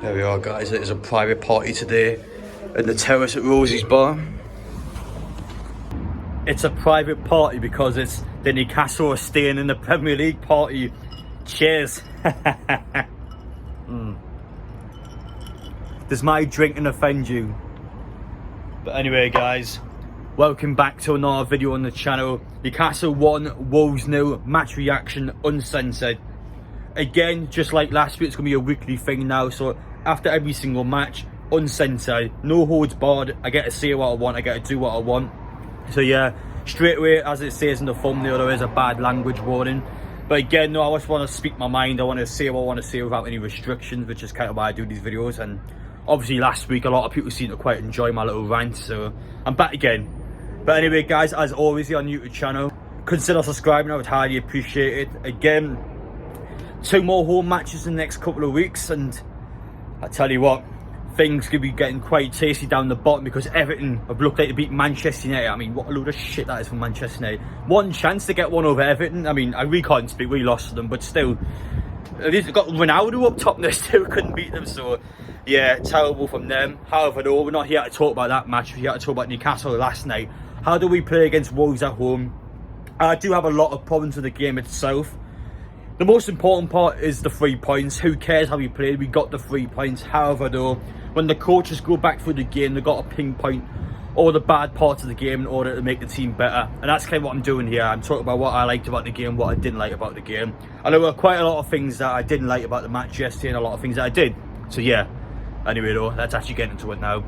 There we are, guys. It is a private party today in the terrace at Rosie's Bar. It's a private party because it's the Newcastle are staying in the Premier League party. Cheers. Does my drinking offend you? But anyway, guys, welcome back to another video on the channel. Newcastle 1, Wolves 0, match reaction uncensored. Again, just like last week, it's going to be a weekly thing now. So after every single match, uncensored, no holds barred. I get to say what I want, I get to do what I want. So yeah, straight away, as it says in the thumbnail, there is a bad language warning. But again, no, I just want to speak my mind. I want to say what I want to say without any restrictions, which is kind of why I do these videos. And obviously last week, a lot of people seem to quite enjoy my little rant, so I'm back again. But anyway, guys, as always here on the YouTube channel, consider subscribing. I would highly appreciate it. Again, 2 more home matches in the next couple of weeks, and I tell you what, things could be getting quite tasty down the bottom because Everton have looked like to beat Manchester United. I mean, what a load of shit that is from Manchester United. One chance to get one over Everton. I mean, I really can't speak, we lost to them, but still, they've got Ronaldo up top and they still couldn't beat them. So yeah, terrible from them. However though, we're not here to talk about that match, we're here to talk about Newcastle last night. How do we play against Wolves at home? I do have a lot of problems with the game itself. The most important part is the 3 points. Who cares how we played? We got the 3 points. However though, when the coaches go back through the game, they've got to pinpoint all the bad parts of the game in order to make the team better. And that's kind of what I'm doing here. I'm talking about what I liked about the game, what I didn't like about the game. And there were quite a lot of things that I didn't like about the match yesterday and a lot of things that I did. So yeah, anyway though, let's actually get into it now.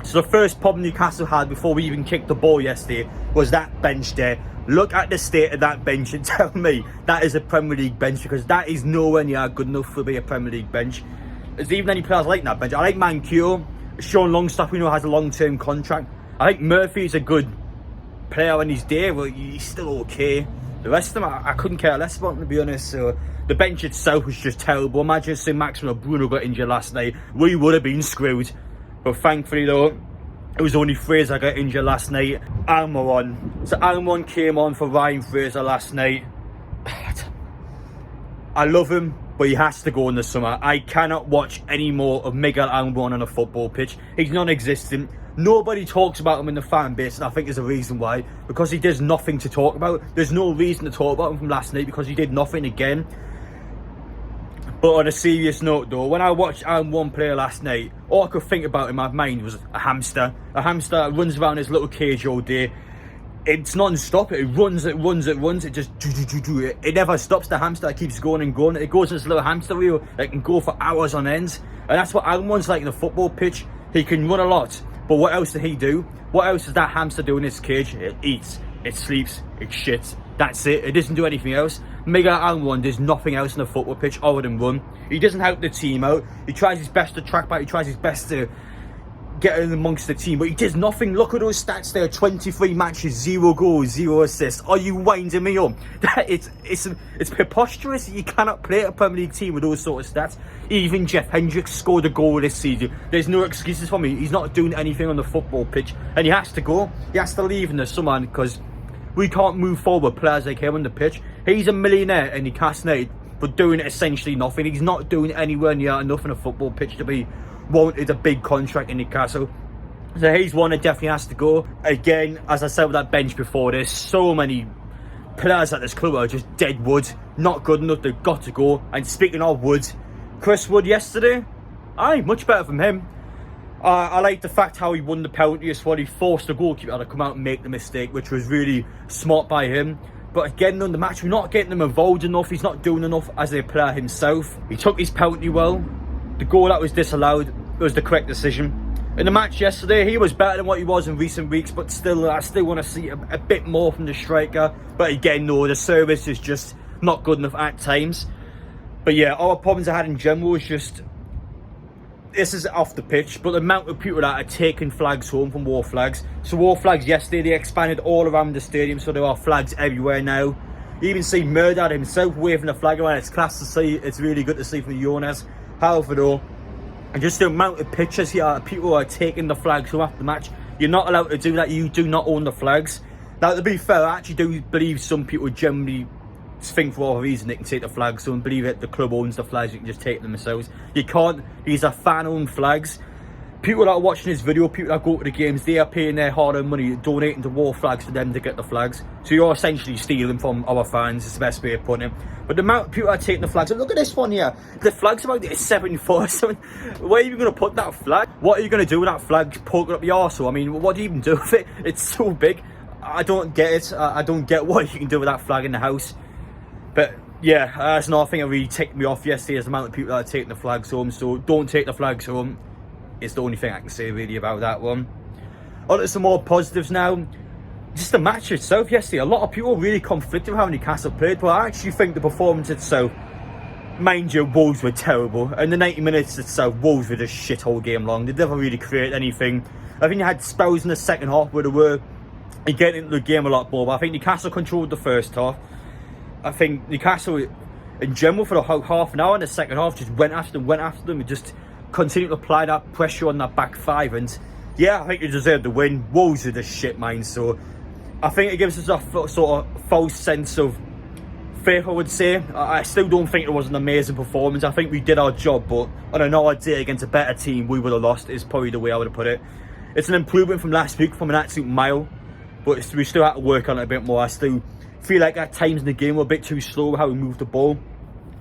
So the first problem Newcastle had before we even kicked the ball yesterday was that bench there. Look at the state of that bench and tell me that is a Premier League bench, because that is nowhere near good enough to be a Premier League bench. Is there even any players like that bench? I like Mancuso. Sean Longstaff, we know, has a long-term contract. I think Murphy's a good player when he's there, but he's still okay. The rest of them, I couldn't care less about them, to be honest. So the bench itself was just terrible. Imagine if Saint-Maximin or Bruno got injured last night. We would have been screwed. But thankfully though, it was only Fraser got injured last night. Almiron. So Almiron came on for Ryan Fraser last night. I love him, but he has to go in the summer. I cannot watch any more of Miguel Almiron on a football pitch. He's non-existent. Nobody talks about him in the fan base, and I think there's a reason why. Because he does nothing to talk about. There's no reason to talk about him from last night because he did nothing again. But on a serious note though, when I watched Almiron play last night, all I could think about in my mind was a hamster. A hamster that runs around his little cage all day. It's non-stop. It runs, it runs, it runs. It just it never stops. The hamster, it keeps going and going. It goes in this little hamster wheel that can go for hours on end. And that's what Almiron's like in a football pitch. He can run a lot, but what else does he do? What else does that hamster do in his cage? It eats, it sleeps, it shits. That's it. It doesn't do anything else. Miguel Almiron does nothing else in a football pitch other than run. He doesn't help the team out. He tries his best to track back. He tries his best to get in amongst the team, but he does nothing. Look at those stats there: 23 matches, 0 goals, 0 assists. Are you winding me up? It's preposterous. You cannot play a Premier League team with those sort of stats. Even Jeff Hendricks scored a goal this season. There's no excuses for me. He's not doing anything on the football pitch, and he has to go. He has to leave in the summer because we can't move forward players like him on the pitch. He's a millionaire in Newcastle United, but doing essentially nothing. He's not doing anywhere near enough on a football pitch to be wanted a big contract in Newcastle. So he's one that definitely has to go. Again, as I said with that bench before, there's so many players at this club are just dead wood. Not good enough, they've got to go. And speaking of Wood, Chris Wood yesterday, much better from him. I like the fact how he won the penalty as well. He forced the goalkeeper to come out and make the mistake, which was really smart by him. But again, on the match, we're not getting him involved enough. He's not doing enough as a player himself. He took his penalty well. The goal that was disallowed was the correct decision. In the match yesterday, he was better than what he was in recent weeks, but still, I still want to see a bit more from the striker. But again, no, the service is just not good enough at times. But yeah, our problems I had in general was just, this is off the pitch, but the amount of people that are taking flags home from war flags. So war flags yesterday, they expanded all around the stadium, so there are flags everywhere now. You even see Murdad himself waving the flag around. It's class to see. It's really good to see from the owners. However though, and just the amount of pictures here, people are taking the flags home after the match. You're not allowed to do that. You do not own the flags. Now, to be fair, I actually do believe some people generally think for whatever reason they can take the flags, so believe it, the club owns the flags, you can just take them themselves. You can't. These are fan-owned flags. People that are watching this video, people that go to the games, they are paying their hard-earned money, donating to war flags for them to get the flags. So you're essentially stealing from our fans, is the best way of putting it. But the amount of people that are taking the flags, look at this one here. The flag's about 7 foot or something. Where are you going to put that flag? What are you going to do with that flag? Poke it up your arsehole? I mean, what do you even do with it? It's so big. I don't get it. I don't get what you can do with that flag in the house. But yeah, that's another thing that really ticked me off yesterday, is the amount of people that are taking the flags home. So don't take the flags home. It's the only thing I can say really about that one. On to some more positives now. Just the match itself yesterday. A lot of people really conflicted with how Newcastle played, but I actually think the performance itself, mind you, Wolves were terrible. And the 90 minutes itself, Wolves were just shit whole game long. They never really created anything. I think you had spells in the second half where they were getting into the game a lot more, but I think Newcastle controlled the first half. I think Newcastle, in general, for the whole half an hour in the second half, just went after them and just continue to apply that pressure on that back five. And yeah, I think they deserved the win. Wolves are just shit, man. So I think it gives us a sort of false sense of faith, I would say. I still don't think it was an amazing performance. I think we did our job, but on another day against a better team, we would have lost, is probably the way I would have put it. It's an improvement from last week, from an absolute mile, but we still have to work on it a bit more. I still feel like at times in the game we're a bit too slow with how we moved the ball.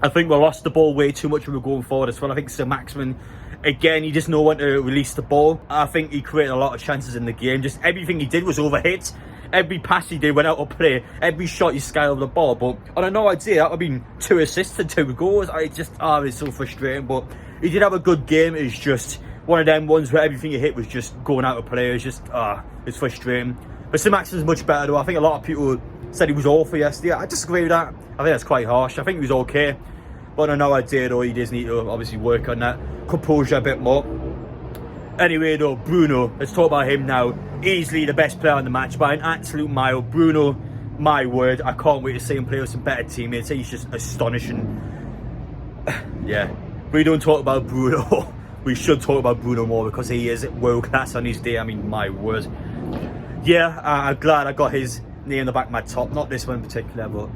I think we lost the ball way too much when we were going forward as well. I think Saint-Maximin, again, he just know when to release the ball. I think he created a lot of chances in the game. Just everything he did was overhit. Every pass he did went out of play. Every shot he scaled the ball. But on another day, that would have been 2 assists and 2 goals. It's so frustrating. But he did have a good game. It's just one of them ones where everything he hit was just going out of play. It's frustrating. But Saint-Maximin's much better though. I think a lot of people said he was awful yesterday. I disagree with that. I think that's quite harsh. I think he was okay. But on another day though, he does need to obviously work on that composure a bit more. Anyway though, Bruno, let's talk about him now. Easily the best player on the match by an absolute mile. Bruno, my word, I can't wait to see him play with some better teammates. He's just astonishing. Yeah, we don't talk about Bruno. We should talk about Bruno more because he is world class on his day. I mean, my word. Yeah, I'm glad I got his name in the back of my top. Not this one in particular, but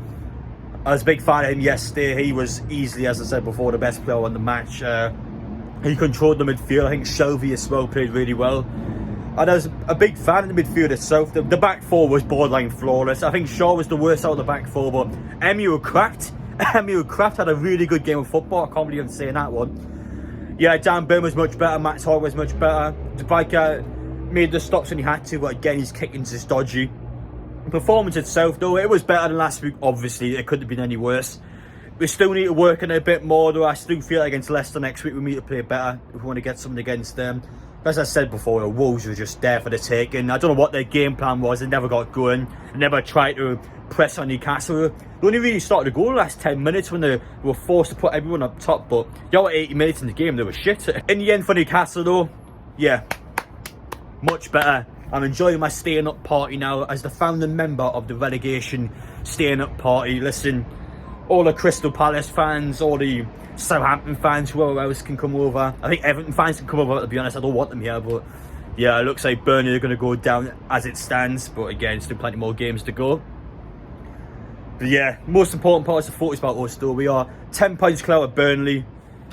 I was a big fan of him yesterday. He was easily, as I said before, the best player on the match. He controlled the midfield. I think Shelby as well played really well. And I was a big fan of the midfield itself. The back four was borderline flawless. I think Shaw was the worst out of the back four, but Emil Kraft had a really good game of football. I can't believe I'm saying that one. Yeah, Dan Burn was much better. Max Hall was much better. Dubajka made the stops when he had to, but again, his kicking's just dodgy. The performance itself, though, it was better than last week. Obviously, it couldn't have been any worse. We still need to work on it a bit more, though. I still feel like against Leicester next week we need to play better if we want to get something against them. As I said before, the Wolves were just there for the taking. I don't know what their game plan was. They never got going. They never tried to press on Newcastle. They only really started to go the last 10 minutes when they were forced to put everyone up top. But you know, 80 minutes in the game, they were shit. In the end for Newcastle, though, yeah, much better. I'm enjoying my staying up party now as the founding member of the relegation staying up party. Listen, all the Crystal Palace fans, all the Southampton fans, whoever else can come over. I think Everton fans can come over, to be honest. I don't want them here, but yeah, it looks like Burnley are going to go down as it stands. But again, still plenty more games to go. But yeah, most important part is the focus about us though. We are 10 points clear of Burnley.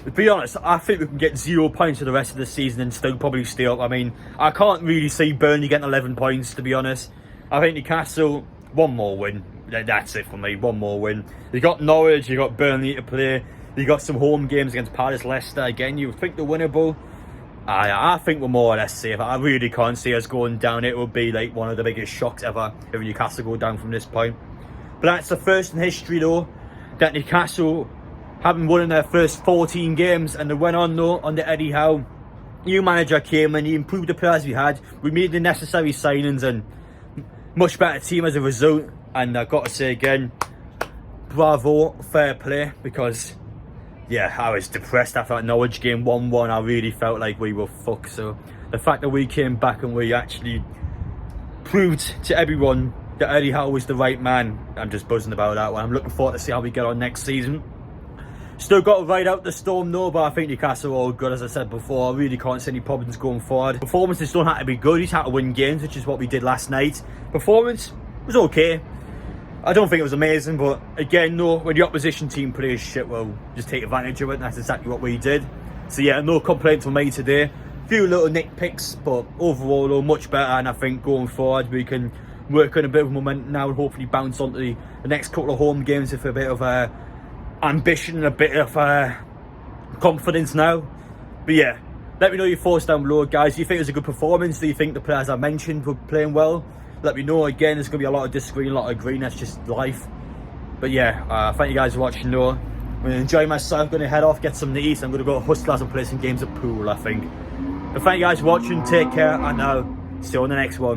To be honest, I think we can get 0 points for the rest of the season and still probably stay up. I mean, I can't really see Burnley getting 11 points, to be honest. I think Newcastle, one more win. That's it for me, one more win. You got Norwich, you got Burnley to play. You got some home games against Palace, Leicester. Again, you think they're winnable. I think we're more or less safe. I really can't see us going down. It would be like one of the biggest shocks ever if Newcastle go down from this point. But that's the first in history, though, that Newcastle haven't won in their first 14 games. And they went on, though, under Eddie Howe. New manager came and he improved the players we had. We made the necessary signings and much better team as a result. And I've got to say again, bravo, fair play, because yeah, I was depressed after that Norwich game 1-1. I really felt like we were fucked. So the fact that we came back and we actually proved to everyone that Eddie Howe was the right man, I'm just buzzing about that one. I'm looking forward to see how we get on next season. Still got to ride out the storm though, but I think Newcastle are all good, as I said before. I really can't see any problems going forward. Performances don't have to be good, you just have to win games, which is what we did last night. Performance was okay. I don't think it was amazing, but again, no, when the opposition team plays shit, well, just take advantage of it, and that's exactly what we did. So yeah, no complaints from me today. Few little nitpicks, but overall, though, much better, and I think going forward, we can work on a bit of momentum now and hopefully bounce onto the next couple of home games with a bit of ambition and a bit of confidence now. But yeah, let me know your thoughts down below, guys. Do you think it was a good performance? Do you think the players I mentioned were playing well? Let me know. Again, there's going to be a lot of disagreeing, a lot of agreeing. That's just life. But yeah, thank you guys for watching, though. I'm going to enjoy myself. I'm going to head off, get something to eat. I'm going to go to Hustlers and play some games of pool, I think. But thank you guys for watching. Take care, and I'll see you on the next one.